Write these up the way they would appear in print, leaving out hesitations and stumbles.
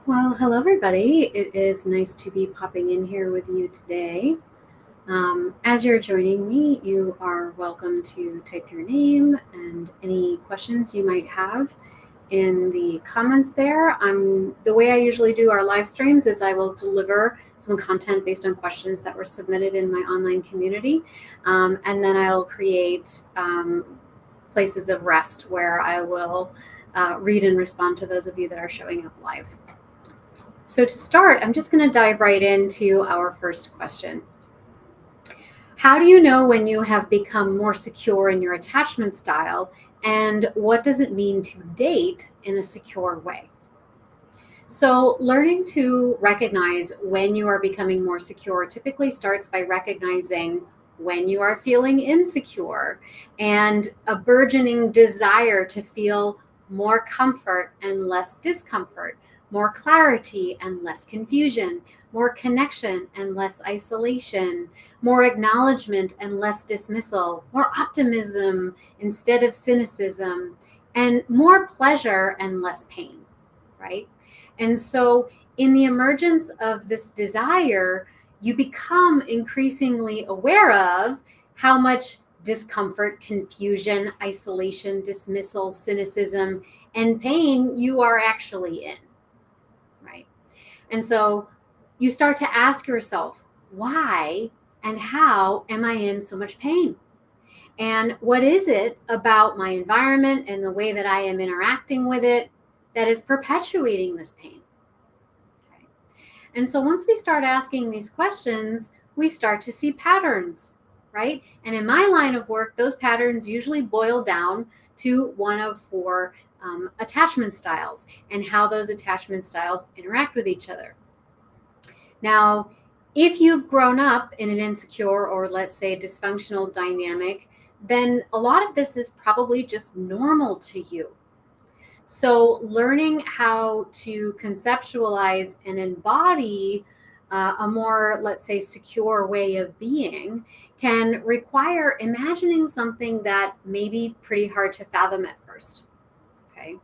Well, hello, everybody. It is nice to be popping in here with you today. As you're joining me, you are welcome to type your name and any questions you might have in the comments there. The way I usually do our live streams is I will deliver some content based on questions that were submitted in my online community, and then I'll create places of rest where I will read and respond to those of you that are showing up live. So to start, I'm just going to dive right into our first question. How do you know when you have become more secure in your attachment style, and what does it mean to date in a secure way? So learning to recognize when you are becoming more secure typically starts by recognizing when you are feeling insecure and a burgeoning desire to feel more comfort and less discomfort, more clarity and less confusion, more connection and less isolation, more acknowledgement and less dismissal, more optimism instead of cynicism, and more pleasure and less pain, right? And so, in the emergence of this desire, you become increasingly aware of how much discomfort, confusion, isolation, dismissal, cynicism, and pain you are actually in, right? And so you start to ask yourself, why and how am I in so much pain? And what is it about my environment and the way that I am interacting with it that is perpetuating this pain? Okay. And so once we start asking these questions, we start to see patterns, right? And in my line of work, those patterns usually boil down to one of four attachment styles and how those attachment styles interact with each other. Now, if you've grown up in an insecure or let's say a dysfunctional dynamic, then a lot of this is probably just normal to you. So, learning how to conceptualize and embody a more, let's say, secure way of being can require imagining something that may be pretty hard to fathom at first. Okay.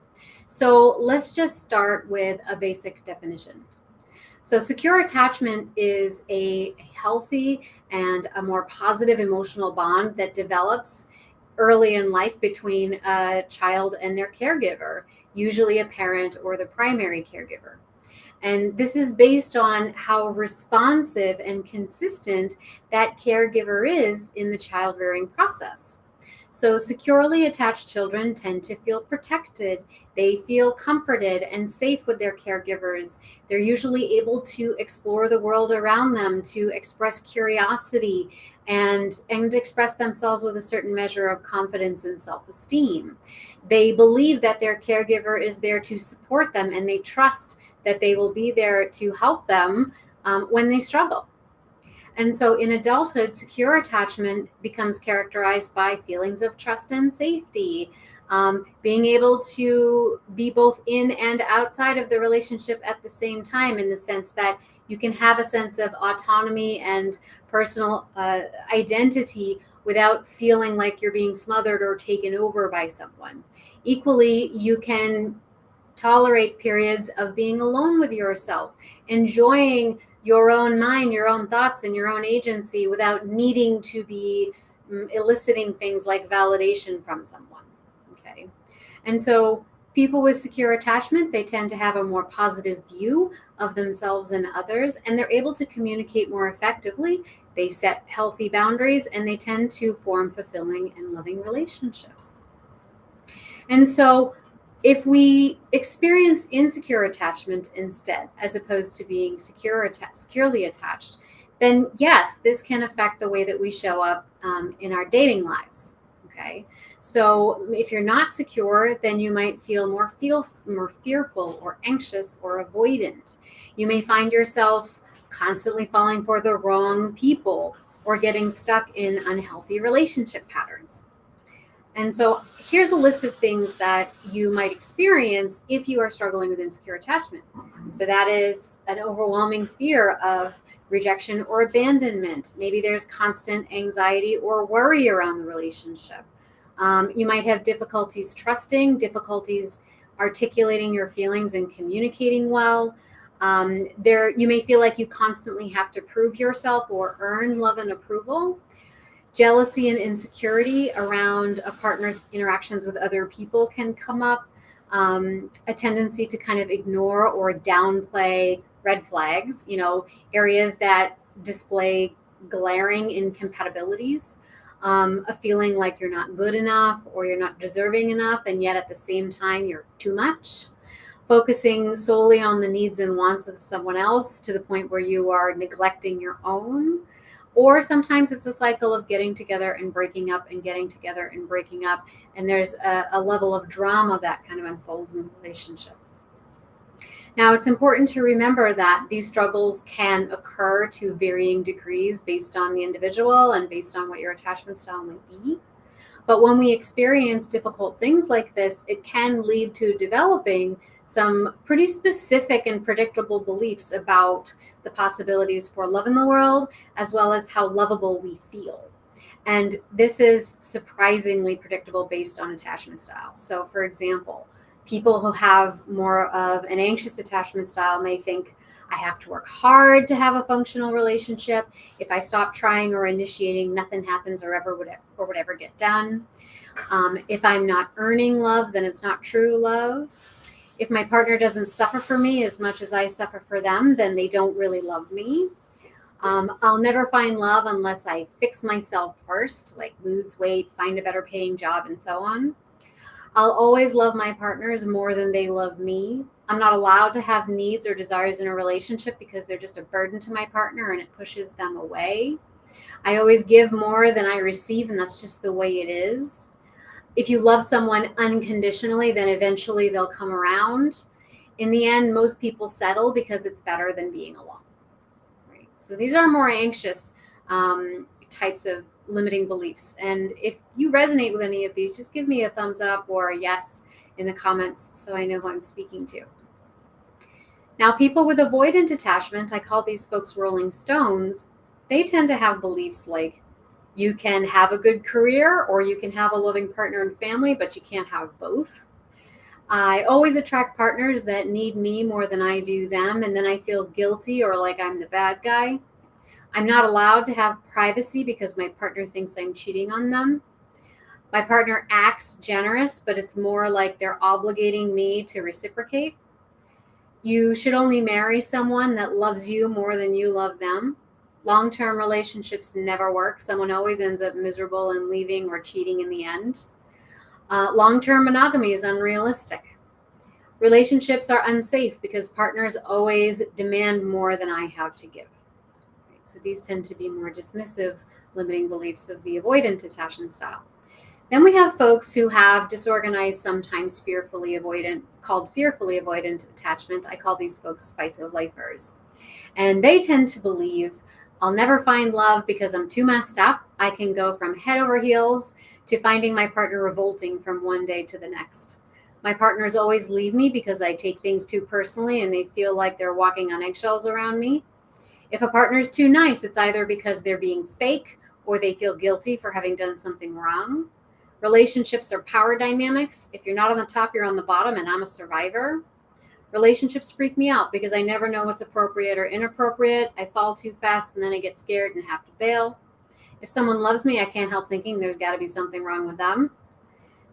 So, let's just start with a basic definition. So, secure attachment is a healthy and a more positive emotional bond that develops early in life between a child and their caregiver, usually a parent or the primary caregiver. And this is based on how responsive and consistent that caregiver is in the child rearing process. So, securely attached children tend to feel protected. They feel comforted and safe with their caregivers. They're usually able to explore the world around them, to express curiosity and express themselves with a certain measure of confidence and self-esteem. They believe that their caregiver is there to support them, and they trust that they will be there to help them when they struggle. And so in adulthood, secure attachment becomes characterized by feelings of trust and safety, being able to be both in and outside of the relationship at the same time, in the sense that you can have a sense of autonomy and personal identity without feeling like you're being smothered or taken over by someone. Equally, you can tolerate periods of being alone with yourself, enjoying your own mind, your own thoughts, and your own agency without needing to be eliciting things like validation from someone. Okay. And so people with secure attachment, they tend to have a more positive view of themselves and others, and they're able to communicate more effectively. They set healthy boundaries, and they tend to form fulfilling and loving relationships. And so if we experience insecure attachment instead, as opposed to being securely attached, then yes, this can affect the way that we show up in our dating lives. Okay. So if you're not secure, then you might feel more fearful or anxious or avoidant. You may find yourself constantly falling for the wrong people or getting stuck in unhealthy relationship patterns. And so here's a list of things that you might experience if you are struggling with insecure attachment. So that is an overwhelming fear of rejection or abandonment. Maybe there's constant anxiety or worry around the relationship. You might have difficulties trusting, difficulties articulating your feelings and communicating well. There, you may feel like you constantly have to prove yourself or earn love and approval. Jealousy and insecurity around a partner's interactions with other people can come up. A tendency to kind of ignore or downplay red flags, areas that display glaring incompatibilities. A feeling like you're not good enough or you're not deserving enough, and yet at the same time you're too much. Focusing solely on the needs and wants of someone else to the point where you are neglecting your own. Or sometimes it's a cycle of getting together and breaking up and getting together and breaking up. And there's a level of drama that kind of unfolds in the relationship. Now, it's important to remember that these struggles can occur to varying degrees based on the individual and based on what your attachment style might be. But when we experience difficult things like this, it can lead to developing some pretty specific and predictable beliefs about the possibilities for love in the world, as well as how lovable we feel. And this is surprisingly predictable based on attachment style. So, for example, people who have more of an anxious attachment style may think, I have to work hard to have a functional relationship. If I stop trying or initiating, nothing happens or would ever get done. If I'm not earning love, then it's not true love. If my partner doesn't suffer for me as much as I suffer for them, then they don't really love me. I'll never find love unless I fix myself first, like lose weight, find a better paying job, and so on. I'll always love my partners more than they love me. I'm not allowed to have needs or desires in a relationship because they're just a burden to my partner and it pushes them away. I always give more than I receive, and that's just the way it is. If you love someone unconditionally, then eventually they'll come around. In the end, most people settle because it's better than being alone. Right? So these are more anxious types of limiting beliefs. And if you resonate with any of these, just give me a thumbs up or a yes in the comments so I know who I'm speaking to. Now, people with avoidant attachment, I call these folks rolling stones. They tend to have beliefs like, you can have a good career or you can have a loving partner and family, but you can't have both. I always attract partners that need me more than I do them, and then I feel guilty or like I'm the bad guy. I'm not allowed to have privacy because my partner thinks I'm cheating on them. My partner acts generous, but it's more like they're obligating me to reciprocate. You should only marry someone that loves you more than you love them. Long-term relationships never work. Someone always ends up miserable and leaving or cheating in the end. Long-term monogamy is unrealistic. Relationships are unsafe because partners always demand more than I have to give. Right? So these tend to be more dismissive, limiting beliefs of the avoidant attachment style. Then we have folks who have disorganized, sometimes fearfully avoidant, called fearfully avoidant attachment. I call these folks spice of lifers. And they tend to believe, I'll never find love because I'm too messed up. I can go from head over heels to finding my partner revolting from one day to the next. My partners always leave me because I take things too personally and they feel like they're walking on eggshells around me. If a partner's too nice, it's either because they're being fake or they feel guilty for having done something wrong. Relationships are power dynamics. If you're not on the top, you're on the bottom, and I'm a survivor. Relationships freak me out because I never know what's appropriate or inappropriate. I fall too fast and then I get scared and have to bail. If someone loves me, I can't help thinking there's got to be something wrong with them.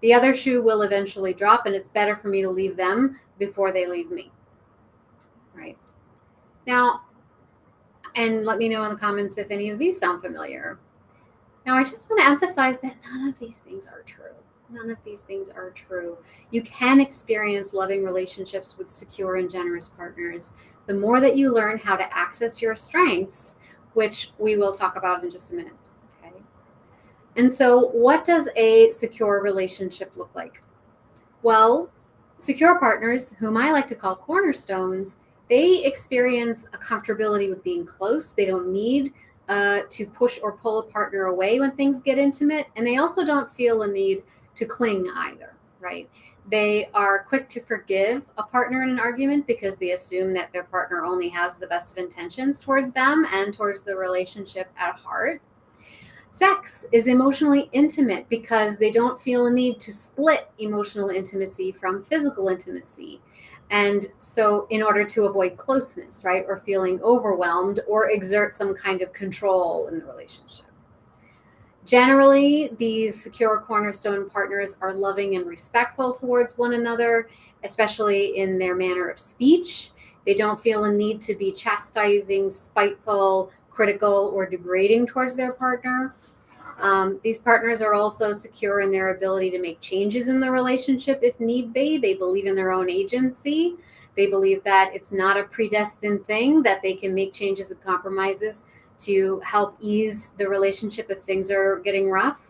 The other shoe will eventually drop, and it's better for me to leave them before they leave me. Right? Now, and let me know in the comments if any of these sound familiar. Now, I just want to emphasize that none of these things are true. None of these things are true. You can experience loving relationships with secure and generous partners. The more that you learn how to access your strengths, which we will talk about in just a minute. Okay. And so what does a secure relationship look like? Well, secure partners, whom I like to call cornerstones, they experience a comfortability with being close. They don't need to push or pull a partner away when things get intimate. And they also don't feel a need to cling either, right? They are quick to forgive a partner in an argument because they assume that their partner only has the best of intentions towards them and towards the relationship at heart. Sex is emotionally intimate because they don't feel a need to split emotional intimacy from physical intimacy. And so in order to avoid closeness, right, or feeling overwhelmed or exert some kind of control in the relationship. Generally, these secure cornerstone partners are loving and respectful towards one another, especially in their manner of speech. They don't feel a need to be chastising, spiteful, critical, or degrading towards their partner. These partners are also secure in their ability to make changes in the relationship if need be. They believe in their own agency. They believe that it's not a predestined thing, that they can make changes and compromises to help ease the relationship if things are getting rough.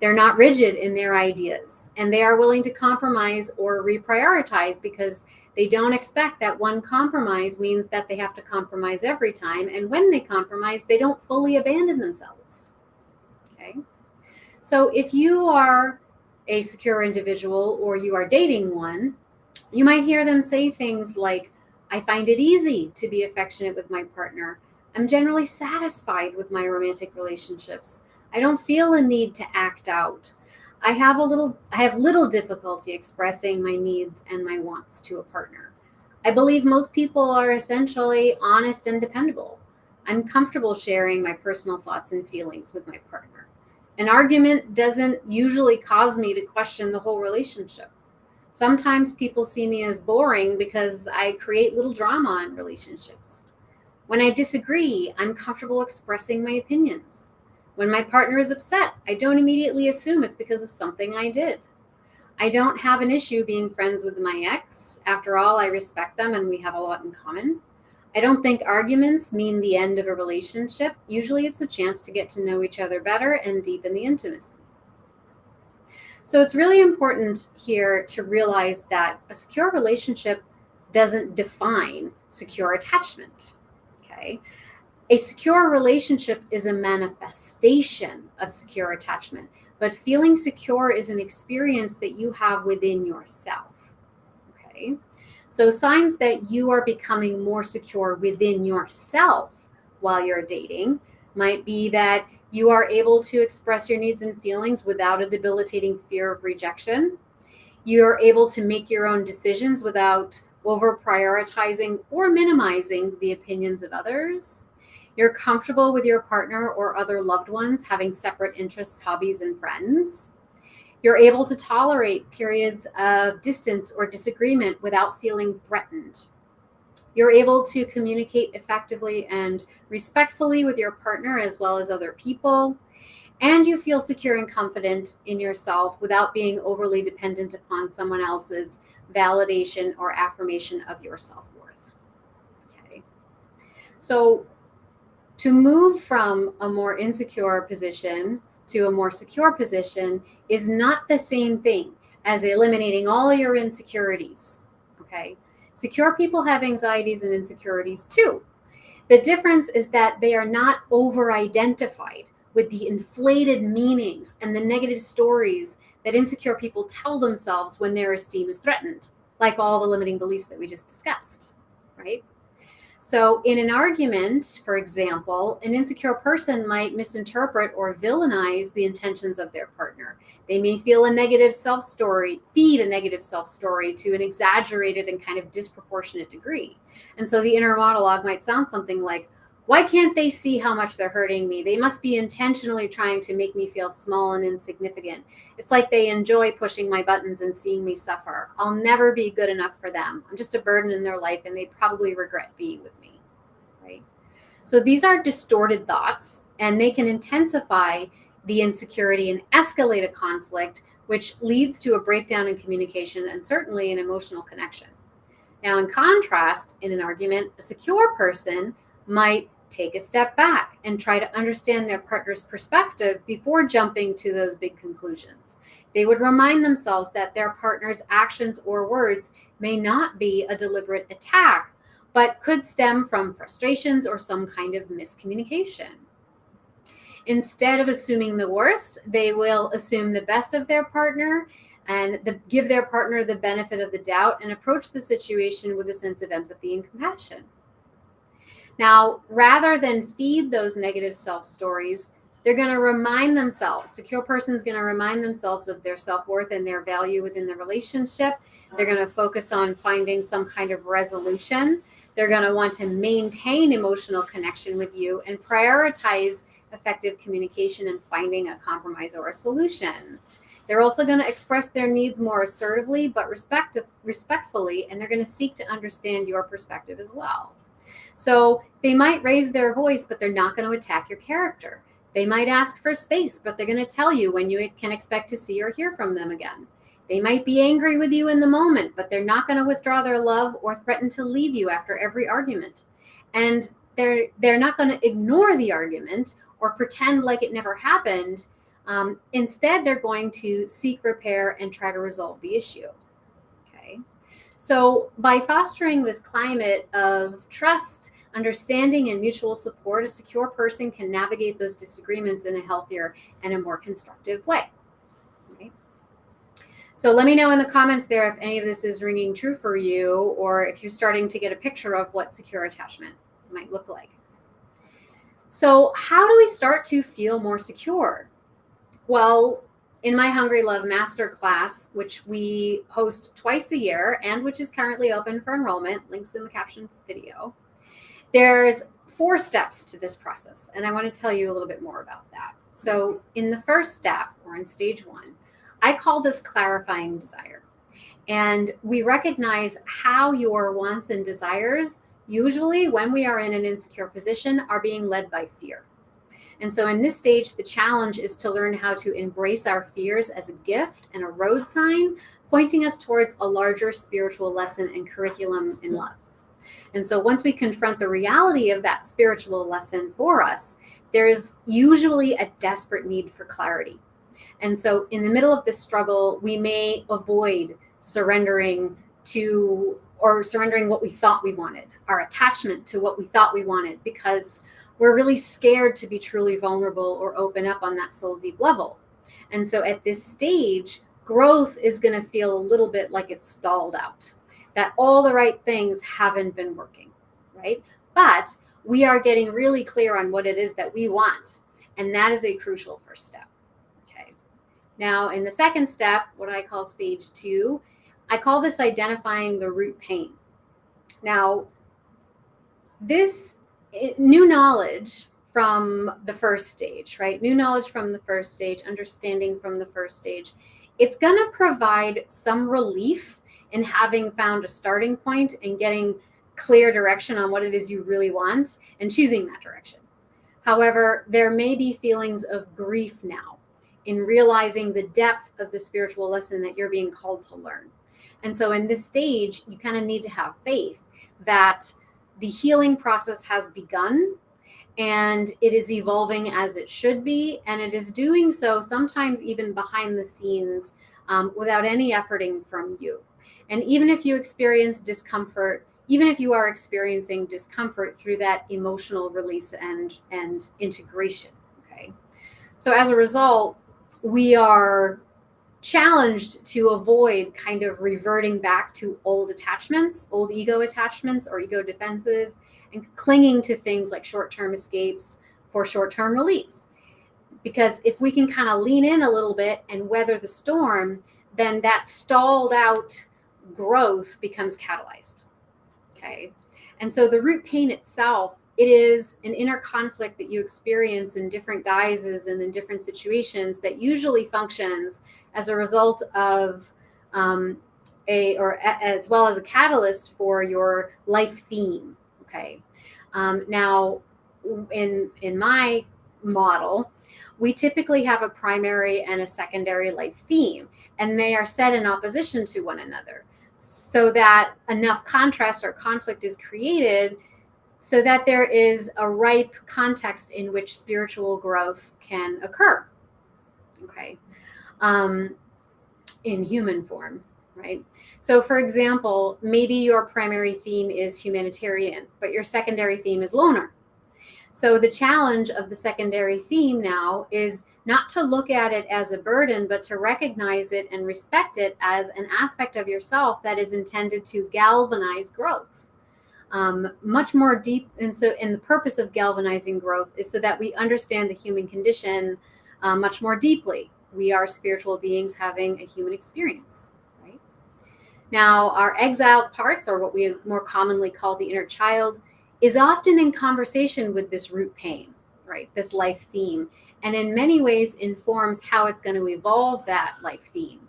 They're not rigid in their ideas, and they are willing to compromise or reprioritize because they don't expect that one compromise means that they have to compromise every time. And when they compromise, they don't fully abandon themselves. Okay. So if you are a secure individual or you are dating one, you might hear them say things like, I find it easy to be affectionate with my partner. I'm generally satisfied with my romantic relationships. I don't feel a need to act out. I have little difficulty expressing my needs and my wants to a partner. I believe most people are essentially honest and dependable. I'm comfortable sharing my personal thoughts and feelings with my partner. An argument doesn't usually cause me to question the whole relationship. Sometimes people see me as boring because I create little drama in relationships. When I disagree, I'm comfortable expressing my opinions. When my partner is upset, I don't immediately assume it's because of something I did. I don't have an issue being friends with my ex. After all, I respect them and we have a lot in common. I don't think arguments mean the end of a relationship. Usually it's a chance to get to know each other better and deepen the intimacy. So it's really important here to realize that a secure relationship doesn't define secure attachment. Okay. A secure relationship is a manifestation of secure attachment, but feeling secure is an experience that you have within yourself. Okay. So signs that you are becoming more secure within yourself while you're dating might be that you are able to express your needs and feelings without a debilitating fear of rejection. You're able to make your own decisions without over prioritizing or minimizing the opinions of others. You're comfortable with your partner or other loved ones having separate interests, hobbies, and friends. You're able to tolerate periods of distance or disagreement without feeling threatened. You're able to communicate effectively and respectfully with your partner as well as other people. And you feel secure and confident in yourself without being overly dependent upon someone else's validation or affirmation of your self-worth. Okay. So to move from a more insecure position to a more secure position is not the same thing as eliminating all your insecurities. Okay. Secure people have anxieties and insecurities too. The difference is that they are not over-identified with the inflated meanings and the negative stories that insecure people tell themselves when their esteem is threatened, like all the limiting beliefs that we just discussed, right? So in an argument, for example, an insecure person might misinterpret or villainize the intentions of their partner. They may feel a negative self-story, feed a negative self-story to an exaggerated and kind of disproportionate degree. And so the inner monologue might sound something like, why can't they see how much they're hurting me? They must be intentionally trying to make me feel small and insignificant. It's like they enjoy pushing my buttons and seeing me suffer. I'll never be good enough for them. I'm just a burden in their life and they probably regret being with me, right? So these are distorted thoughts and they can intensify the insecurity and escalate a conflict, which leads to a breakdown in communication and certainly an emotional connection. Now, in contrast, in an argument, a secure person might take a step back and try to understand their partner's perspective before jumping to those big conclusions. They would remind themselves that their partner's actions or words may not be a deliberate attack, but could stem from frustrations or some kind of miscommunication. Instead of assuming the worst, they will assume the best of their partner and give their partner the benefit of the doubt and approach the situation with a sense of empathy and compassion. Now, rather than feed those negative self-stories, they're going to remind themselves, secure person's going to remind themselves of their self-worth and their value within the relationship. They're going to focus on finding some kind of resolution. They're going to want to maintain emotional connection with you and prioritize effective communication and finding a compromise or a solution. They're also going to express their needs more assertively but respectfully, and they're going to seek to understand your perspective as well. So they might raise their voice, but they're not going to attack your character. They might ask for space, but they're going to tell you when you can expect to see or hear from them again. They might be angry with you in the moment, but they're not going to withdraw their love or threaten to leave you after every argument. And they're not going to ignore the argument or pretend like it never happened. Instead, they're going to seek repair and try to resolve the issue. Okay. So by fostering this climate of trust, understanding, and mutual support, a secure person can navigate those disagreements in a healthier and a more constructive way. Okay. So let me know in the comments there if any of this is ringing true for you, or if you're starting to get a picture of what secure attachment might look like. So how do we start to feel more secure? Well, in my Hungry Love Masterclass, which we host twice a year and which is currently open for enrollment, links in the caption of this video, there's 4 steps to this process, and I want to tell you a little bit more about that. So in the first step, or in stage 1, I call this clarifying desire. And we recognize how your wants and desires, usually when we are in an insecure position, are being led by fear. And so in this stage, the challenge is to learn how to embrace our fears as a gift and a road sign, pointing us towards a larger spiritual lesson and curriculum in love. And so once we confront the reality of that spiritual lesson for us, there's usually a desperate need for clarity. And so in the middle of this struggle, we may avoid surrendering what we thought we wanted, our attachment to what we thought we wanted, because we're really scared to be truly vulnerable or open up on that soul deep level. And so at this stage, growth is going to feel a little bit like it's stalled out, that all the right things haven't been working, right? But we are getting really clear on what it is that we want. And that is a crucial first step. Okay. Now, in the second step, what I call stage 2, I call this identifying the root pain. Now, this new knowledge from the first stage, right? New knowledge from the first stage, understanding from the first stage, it's going to provide some relief in having found a starting point and getting clear direction on what it is you really want and choosing that direction. However, there may be feelings of grief now in realizing the depth of the spiritual lesson that you're being called to learn. And so in this stage, you kind of need to have faith that the healing process has begun and it is evolving as it should be. And it is doing so sometimes even behind the scenes without any efforting from you. And even if you experience discomfort, even if you are experiencing discomfort through that emotional release and integration, okay? So as a result, we are challenged to avoid kind of reverting back to old attachments, old ego attachments or ego defenses, and clinging to things like short-term escapes for short-term relief. Because if we can kind of lean in a little bit and weather the storm, then that stalled out growth becomes catalyzed. Okay. And so the root pain itself, it is an inner conflict that you experience in different guises and in different situations that usually functions as a result of as well as a catalyst for your life theme. Okay. Now, in my model, we typically have a primary and a secondary life theme, and they are set in opposition to one another so that enough contrast or conflict is created so that there is a ripe context in which spiritual growth can occur. Okay. In human form, right? So for example, maybe your primary theme is humanitarian, but your secondary theme is loner. So the challenge of the secondary theme now is not to look at it as a burden, but to recognize it and respect it as an aspect of yourself that is intended to galvanize growth. Much more deep. And the purpose of galvanizing growth is so that we understand the human condition much more deeply. We are spiritual beings having a human experience, right? Now, our exiled parts, or what we more commonly call the inner child, is often in conversation with this root pain, right? This life theme, and in many ways informs how it's going to evolve that life theme.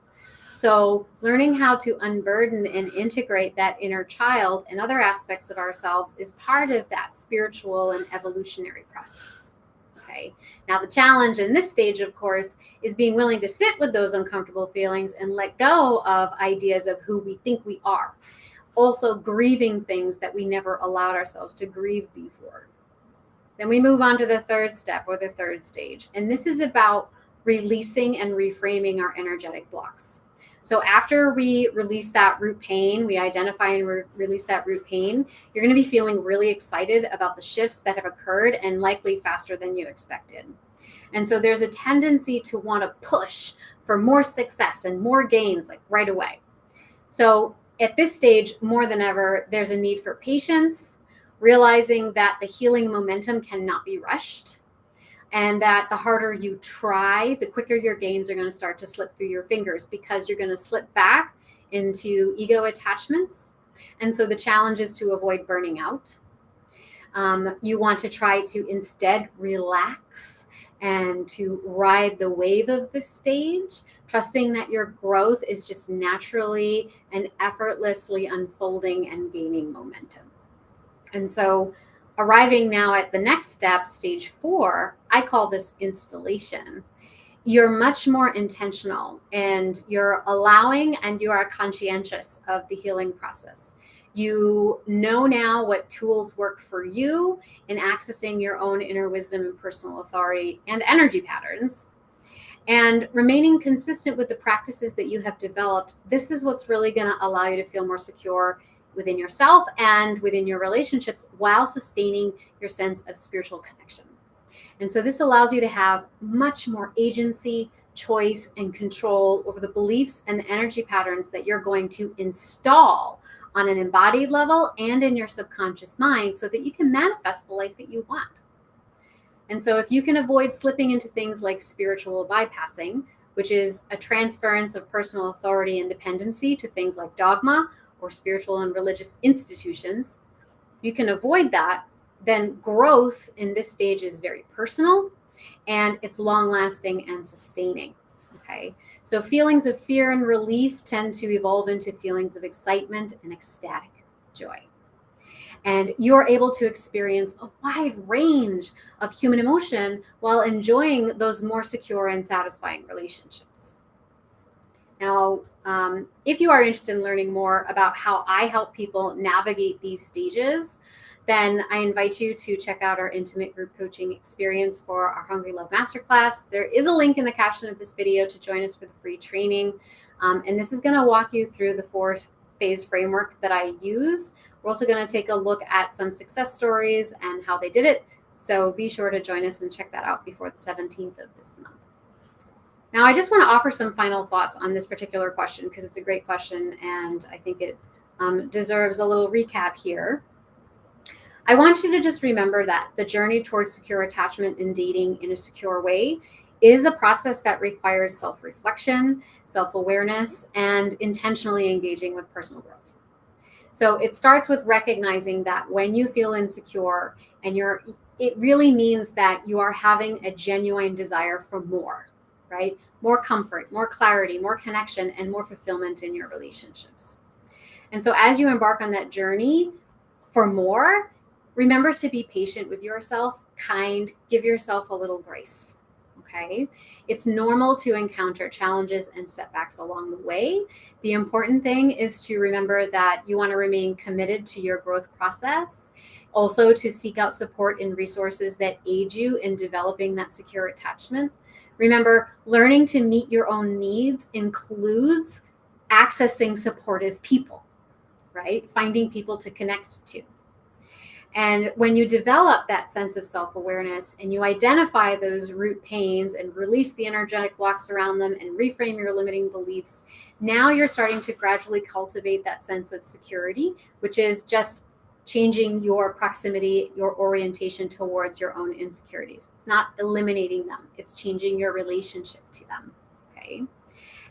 So, learning how to unburden and integrate that inner child and other aspects of ourselves is part of that spiritual and evolutionary process. Okay. Now, the challenge in this stage, of course, is being willing to sit with those uncomfortable feelings and let go of ideas of who we think we are. Also, grieving things that we never allowed ourselves to grieve before. Then we move on to the third step, or the third stage. And this is about releasing and reframing our energetic blocks. So after we release that root pain, we identify and release that root pain, you're going to be feeling really excited about the shifts that have occurred, and likely faster than you expected. And so there's a tendency to want to push for more success and more gains, like right away. So at this stage, more than ever, there's a need for patience, realizing that the healing momentum cannot be rushed, and that the harder you try, the quicker your gains are going to start to slip through your fingers, because you're going to slip back into ego attachments. And so the challenge is to avoid burning out. You want to try to instead relax and to ride the wave of the stage, trusting that your growth is just naturally and effortlessly unfolding and gaining momentum. And so arriving now at the next step, stage 4, I call this installation. You're much more intentional, and you're allowing and you are conscientious of the healing process. You know now what tools work for you in accessing your own inner wisdom and personal authority and energy patterns. And remaining consistent with the practices that you have developed, this is what's really going to allow you to feel more secure within yourself and within your relationships, while sustaining your sense of spiritual connection. And so this allows you to have much more agency, choice, and control over the beliefs and the energy patterns that you're going to install on an embodied level and in your subconscious mind, so that you can manifest the life that you want. And so if you can avoid slipping into things like spiritual bypassing, which is a transference of personal authority and dependency to things like dogma or spiritual and religious institutions, you can avoid that, then growth in this stage is very personal, and it's long-lasting and sustaining. Okay, so feelings of fear and relief tend to evolve into feelings of excitement and ecstatic joy. And you're able to experience a wide range of human emotion while enjoying those more secure and satisfying relationships. Now, if you are interested in learning more about how I help people navigate these stages, then I invite you to check out our intimate group coaching experience for our Hungry Love Masterclass. There is a link in the caption of this video to join us for the free training. And this is going to walk you through the 4-phase framework that I use. We're also going to take a look at some success stories and how they did it. So be sure to join us and check that out before the 17th of this month. Now, I just want to offer some final thoughts on this particular question, because it's a great question, and I think it deserves a little recap here. I want you to just remember that the journey towards secure attachment and dating in a secure way is a process that requires self-reflection, self-awareness, and intentionally engaging with personal growth. So it starts with recognizing that when you feel insecure, and it really means that you are having a genuine desire for more, right? More comfort, more clarity, more connection, and more fulfillment in your relationships. And so as you embark on that journey for more, remember to be patient with yourself, kind, give yourself a little grace. Okay? It's normal to encounter challenges and setbacks along the way. The important thing is to remember that you want to remain committed to your growth process. Also, to seek out support and resources that aid you in developing that secure attachment. Remember, learning to meet your own needs includes accessing supportive people, right? Finding people to connect to. And when you develop that sense of self-awareness and you identify those root pains and release the energetic blocks around them and reframe your limiting beliefs, now you're starting to gradually cultivate that sense of security, which is just changing your proximity, your orientation towards your own insecurities. It's not eliminating them. It's changing your relationship to them. Okay.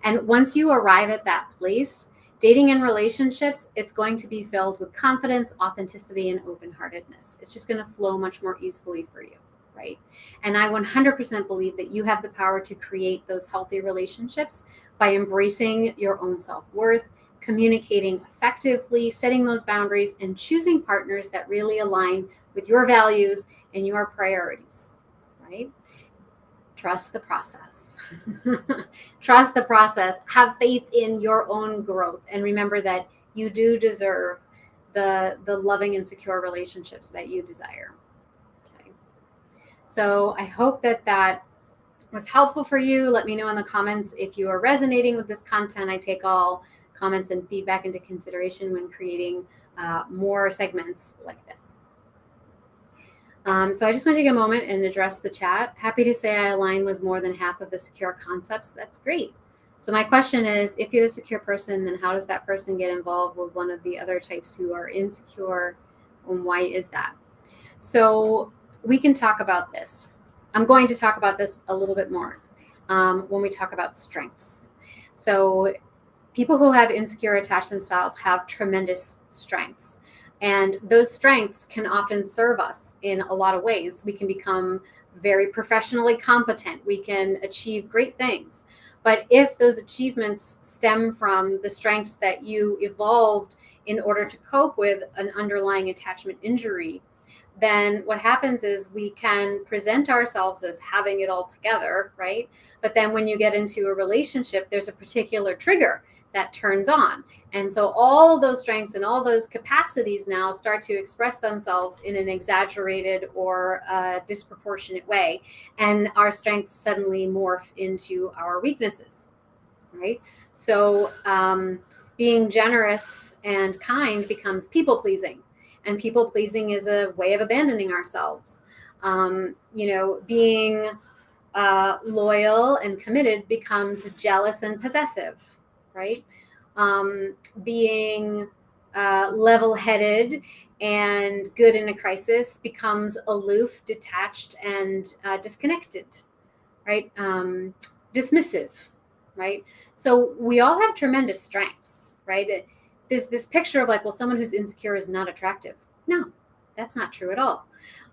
And once you arrive at that place, Dating and relationships, it's going to be filled with confidence, authenticity, and open-heartedness. It's just going to flow much more easily for you, right? And I 100% believe that you have the power to create those healthy relationships by embracing your own self-worth, communicating effectively, setting those boundaries, and choosing partners that really align with your values and your priorities, right? Trust the process. Trust the process. Have faith in your own growth. And remember that you do deserve the loving and secure relationships that you desire. Okay. So I hope that was helpful for you. Let me know in the comments if you are resonating with this content. I take all comments and feedback into consideration when creating more segments like this. So I just want to take a moment and address the chat. Happy to say I align with more than half of the secure concepts. That's great. So my question is, if you're the secure person, then how does that person get involved with one of the other types who are insecure, and why is that? So we can talk about this. I'm going to talk about this a little bit more when we talk about strengths. So people who have insecure attachment styles have tremendous strengths. And those strengths can often serve us in a lot of ways. We can become very professionally competent. We can achieve great things. But if those achievements stem from the strengths that you evolved in order to cope with an underlying attachment injury, then what happens is we can present ourselves as having it all together, right? But then when you get into a relationship, there's a particular trigger that turns on. And so all those strengths and all those capacities now start to express themselves in an exaggerated or disproportionate way. And our strengths suddenly morph into our weaknesses, right? So being generous and kind becomes people pleasing. And people pleasing is a way of abandoning ourselves. Being loyal and committed becomes jealous and possessive, right? Being level-headed and good in a crisis becomes aloof, detached, and disconnected, right? Dismissive, right? So we all have tremendous strengths, right? This picture of like, well, someone who's insecure is not attractive. No, that's not true at all.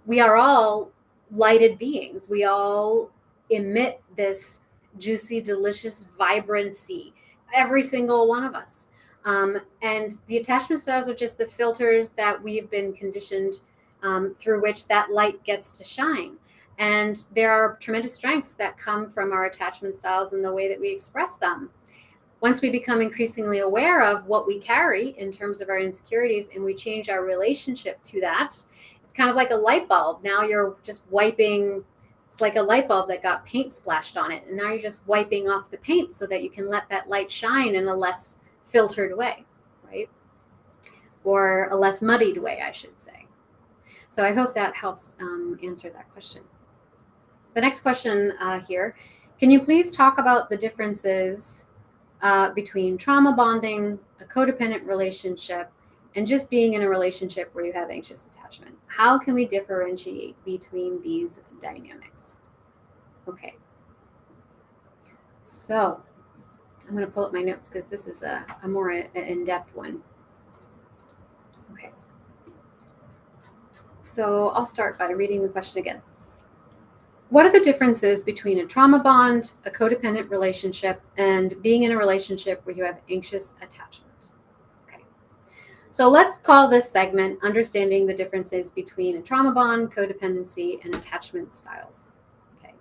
We are all lighted beings. We all emit this juicy, delicious vibrancy, every single one of us. And the attachment styles are just the filters that we've been conditioned through which that light gets to shine. And there are tremendous strengths that come from our attachment styles and the way that we express them. Once we become increasingly aware of what we carry in terms of our insecurities and we change our relationship to that, it's kind of like a light bulb. Now you're just wiping, it's like a light bulb that got paint splashed on it. And now you're just wiping off the paint so that you can let that light shine in a less filtered way, right? Or a less muddied way, I should say. So I hope that helps answer that question. The next question here, can you please talk about the differences between trauma bonding, a codependent relationship, and just being in a relationship where you have anxious attachment? How can we differentiate between these dynamics? Okay. So I'm going to pull up my notes because this is a more in-depth one. Okay. So I'll start by reading the question again. What are the differences between a trauma bond, a codependent relationship, and being in a relationship where you have anxious attachment? Okay. So let's call this segment Understanding the Differences Between a Trauma Bond, Codependency, and Attachment Styles. Okay.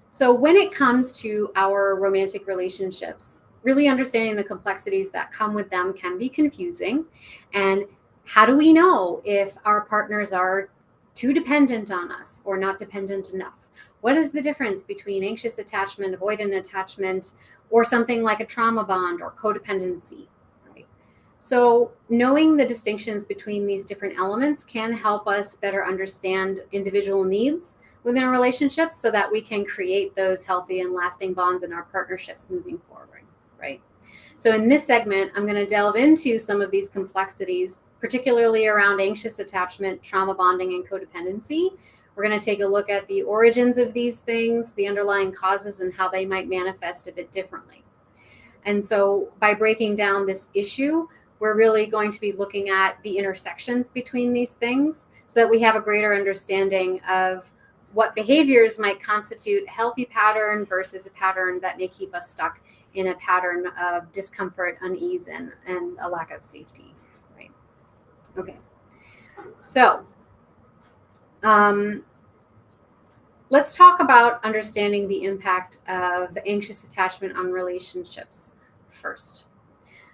So when it comes to our romantic relationships, really understanding the complexities that come with them can be confusing. And how do we know if our partners are too dependent on us or not dependent enough? What is the difference between anxious attachment, avoidant attachment, or something like a trauma bond or codependency, right? So knowing the distinctions between these different elements can help us better understand individual needs within a relationship so that we can create those healthy and lasting bonds in our partnerships moving forward, right? So in this segment, I'm going to delve into some of these complexities, particularly around anxious attachment, trauma bonding, and codependency. We're going to take a look at the origins of these things, the underlying causes, and how they might manifest a bit differently. And so by breaking down this issue, we're really going to be looking at the intersections between these things so that we have a greater understanding of what behaviors might constitute a healthy pattern versus a pattern that may keep us stuck in a pattern of discomfort, unease, and a lack of safety, right? Okay. So let's talk about understanding the impact of anxious attachment on relationships first.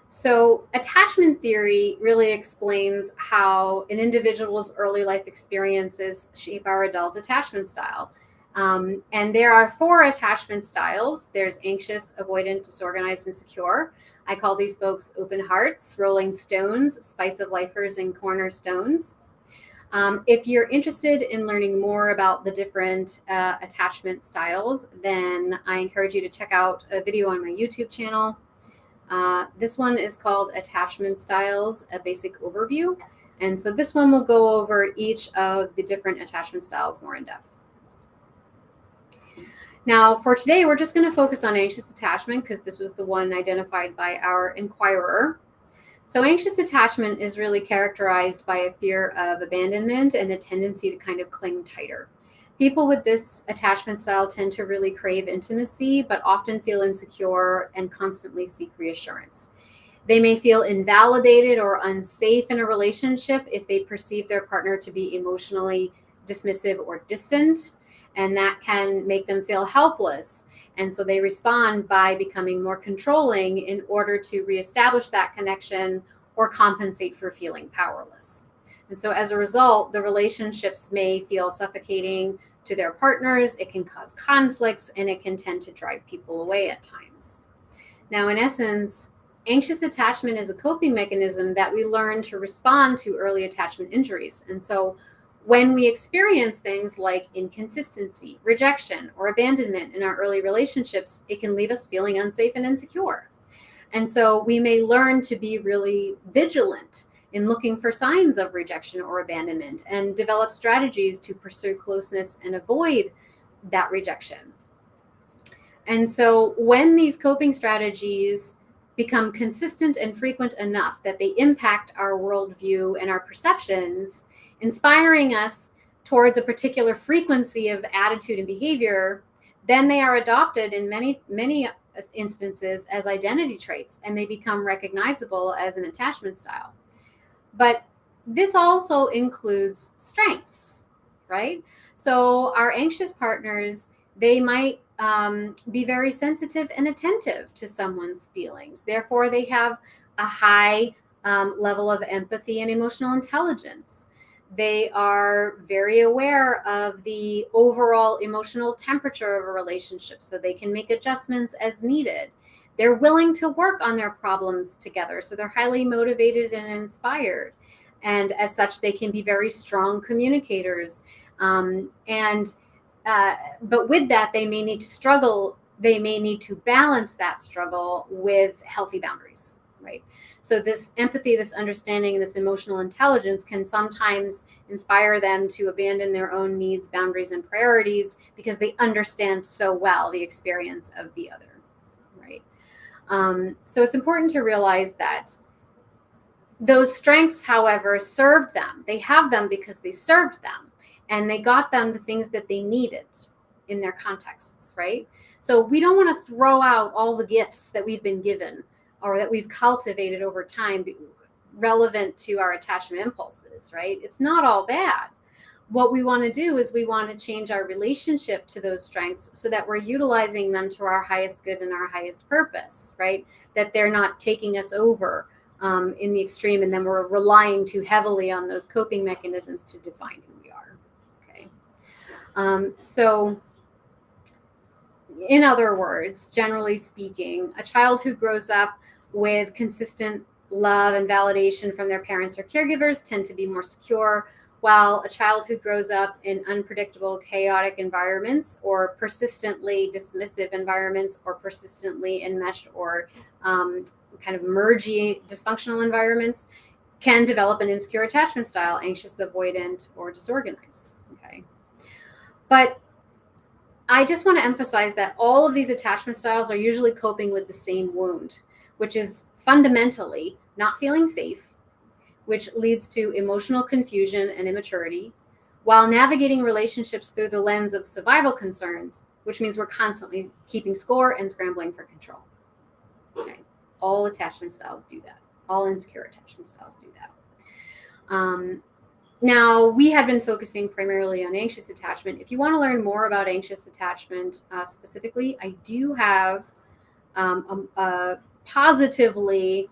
So attachment theory really explains how an individual's early life experiences shape our adult attachment style. And there are 4 attachment styles. There's anxious, avoidant, disorganized, and secure. I call these folks open hearts, rolling stones, spice of lifers, and cornerstones. If you're interested in learning more about the different attachment styles, then I encourage you to check out a video on my YouTube channel. This one is called Attachment Styles, a Basic Overview. And so this one will go over each of the different attachment styles more in depth. Now, for today, we're just going to focus on anxious attachment because this was the one identified by our inquirer. So anxious attachment is really characterized by a fear of abandonment and a tendency to kind of cling tighter. People with this attachment style tend to really crave intimacy, but often feel insecure and constantly seek reassurance. They may feel invalidated or unsafe in a relationship if they perceive their partner to be emotionally dismissive or distant, and that can make them feel helpless. And so they respond by becoming more controlling in order to reestablish that connection or compensate for feeling powerless. And so as a result, the relationships may feel suffocating to their partners, it can cause conflicts, and it can tend to drive people away at times. Now, in essence, anxious attachment is a coping mechanism that we learn to respond to early attachment injuries. And so when we experience things like inconsistency, rejection, or abandonment in our early relationships, it can leave us feeling unsafe and insecure. And so we may learn to be really vigilant in looking for signs of rejection or abandonment and develop strategies to pursue closeness and avoid that rejection. And so when these coping strategies become consistent and frequent enough that they impact our worldview and our perceptions, inspiring us towards a particular frequency of attitude and behavior, then they are adopted in many instances as identity traits, and they become recognizable as an attachment style. But this also includes strengths, right? So our anxious partners, they might be very sensitive and attentive to someone's feelings. Therefore, they have a high level of empathy and emotional intelligence. They are very aware of the overall emotional temperature of a relationship, so they can make adjustments as needed. They're willing to work on their problems together, so they're highly motivated and inspired. And as such, they can be very strong communicators. But with that, they may need to struggle. They may need to balance that struggle with healthy boundaries, right? So this empathy, this understanding, this emotional intelligence can sometimes inspire them to abandon their own needs, boundaries, and priorities because they understand so well the experience of the other, right? So it's important to realize that those strengths, however, served them. They have them because they served them, and they got them the things that they needed in their contexts, right? So we don't want to throw out all the gifts that we've been given or that we've cultivated over time relevant to our attachment impulses, right? It's not all bad. What we want to do is we want to change our relationship to those strengths so that we're utilizing them to our highest good and our highest purpose, right? That they're not taking us over in the extreme, and then we're relying too heavily on those coping mechanisms to define who we are, okay? So in other words, generally speaking, a child who grows up with consistent love and validation from their parents or caregivers tend to be more secure, while a child who grows up in unpredictable, chaotic environments or persistently dismissive environments or persistently enmeshed or kind of mergy, dysfunctional environments can develop an insecure attachment style, anxious, avoidant, or disorganized, okay? But I just want to emphasize that all of these attachment styles are usually coping with the same wound, which is fundamentally not feeling safe, which leads to emotional confusion and immaturity, while navigating relationships through the lens of survival concerns, which means we're constantly keeping score and scrambling for control. Okay. All attachment styles do that. All insecure attachment styles do that. Now, we have been focusing primarily on anxious attachment. If you want to learn more about anxious attachment specifically, I do have a positively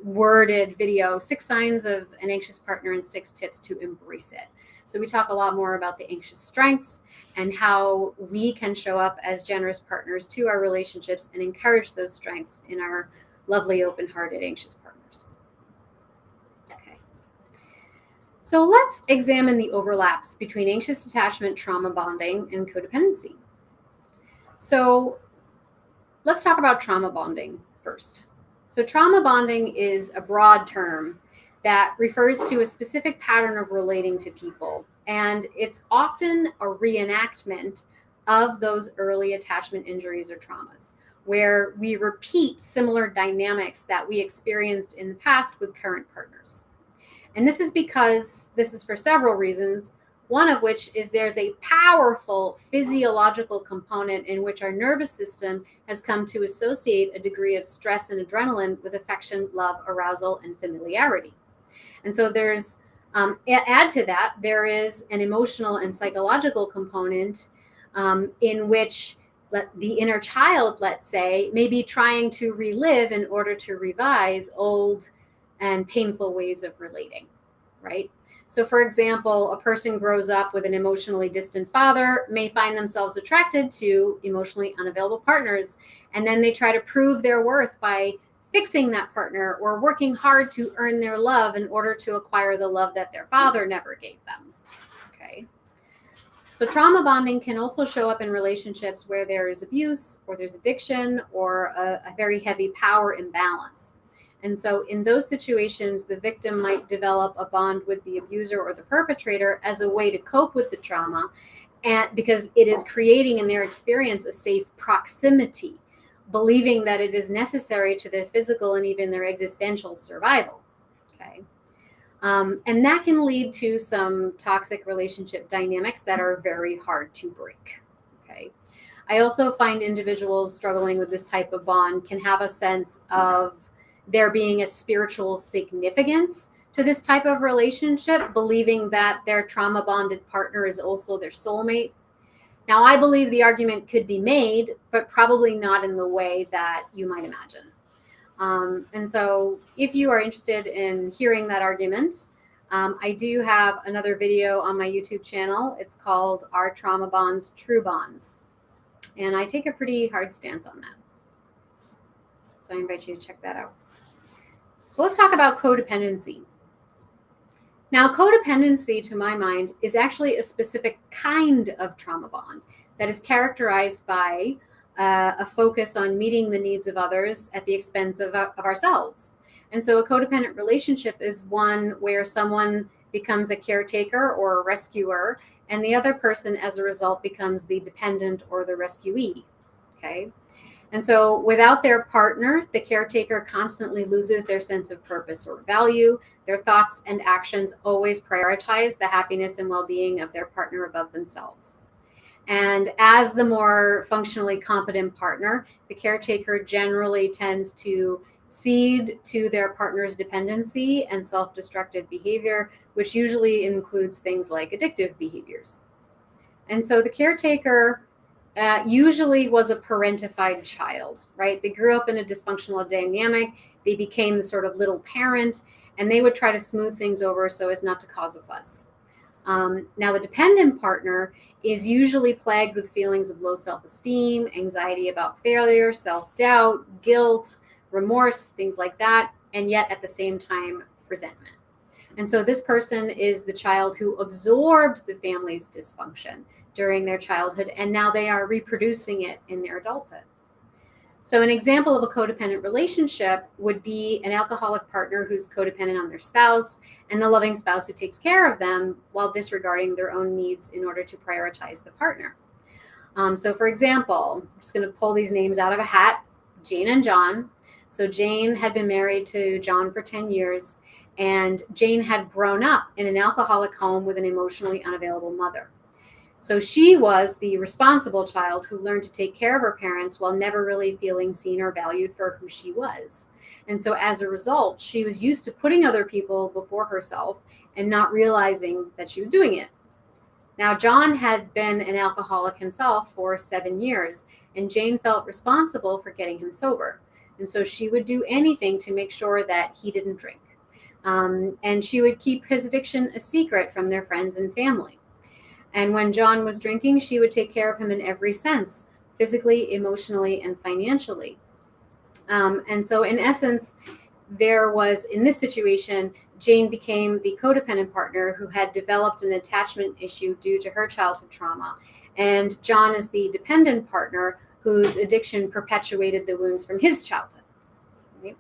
worded video, 6 signs of an anxious partner and 6 tips to embrace it. So we talk a lot more about the anxious strengths and how we can show up as generous partners to our relationships and encourage those strengths in our lovely, open-hearted, anxious partners. Okay. So let's examine the overlaps between anxious attachment, trauma bonding, and codependency. So let's talk about trauma bonding first. So trauma bonding is a broad term that refers to a specific pattern of relating to people. And it's often a reenactment of those early attachment injuries or traumas, where we repeat similar dynamics that we experienced in the past with current partners. And this is because this is for several reasons, one of which is there's a powerful physiological component in which our nervous system has come to associate a degree of stress and adrenaline with affection, love, arousal, and familiarity. And so there's, add to that, there is an emotional and psychological component in which the inner child, let's say, may be trying to relive in order to revise old and painful ways of relating, right? So for example, a person grows up with an emotionally distant father, may find themselves attracted to emotionally unavailable partners, and then they try to prove their worth by fixing that partner or working hard to earn their love in order to acquire the love that their father never gave them. Okay. So trauma bonding can also show up in relationships where there is abuse or there's addiction or a very heavy power imbalance. And so in those situations, the victim might develop a bond with the abuser or the perpetrator as a way to cope with the trauma, and because it is creating in their experience a safe proximity, believing that it is necessary to their physical and even their existential survival. Okay. And that can lead to some toxic relationship dynamics that are very hard to break. Okay. I also find individuals struggling with this type of bond can have a sense of there being a spiritual significance to this type of relationship, believing that their trauma bonded partner is also their soulmate. Now, I believe the argument could be made, but probably not in the way that you might imagine. And so if you are interested in hearing that argument, I do have another video on my YouTube channel. It's called Are Trauma Bonds True Bonds? And I take a pretty hard stance on that. So I invite you to check that out. So let's talk about codependency. Now, codependency, to my mind, is actually a specific kind of trauma bond that is characterized by a focus on meeting the needs of others at the expense of ourselves. And so a codependent relationship is one where someone becomes a caretaker or a rescuer, and the other person, as a result, becomes the dependent or the rescuee. Okay. And so without their partner, the caretaker constantly loses their sense of purpose or value. Their thoughts and actions always prioritize the happiness and well-being of their partner above themselves. And as the more functionally competent partner, the caretaker generally tends to cede to their partner's dependency and self-destructive behavior, which usually includes things like addictive behaviors. And so the caretaker usually was a parentified child, right? They grew up in a dysfunctional dynamic. They became the sort of little parent, and they would try to smooth things over so as not to cause a fuss. Now, the dependent partner is usually plagued with feelings of low self-esteem, anxiety about failure, self-doubt, guilt, remorse, things like that, and yet at the same time, resentment. And so this person is the child who absorbed the family's dysfunction during their childhood, and now they are reproducing it in their adulthood. So an example of a codependent relationship would be an alcoholic partner who's codependent on their spouse and the loving spouse who takes care of them while disregarding their own needs in order to prioritize the partner. So for example, I'm just going to pull these names out of a hat, Jane and John. So Jane had been married to John for 10 years, and Jane had grown up in an alcoholic home with an emotionally unavailable mother. So she was the responsible child who learned to take care of her parents while never really feeling seen or valued for who she was. And so as a result, she was used to putting other people before herself and not realizing that she was doing it. Now, John had been an alcoholic himself for 7 years, and Jane felt responsible for getting him sober. And so she would do anything to make sure that he didn't drink. And she would keep his addiction a secret from their friends and family. And when John was drinking, she would take care of him in every sense, physically, emotionally, and financially. And so in essence, there was, in this situation, Jane became the codependent partner who had developed an attachment issue due to her childhood trauma. And John is the dependent partner whose addiction perpetuated the wounds from his childhood. Right?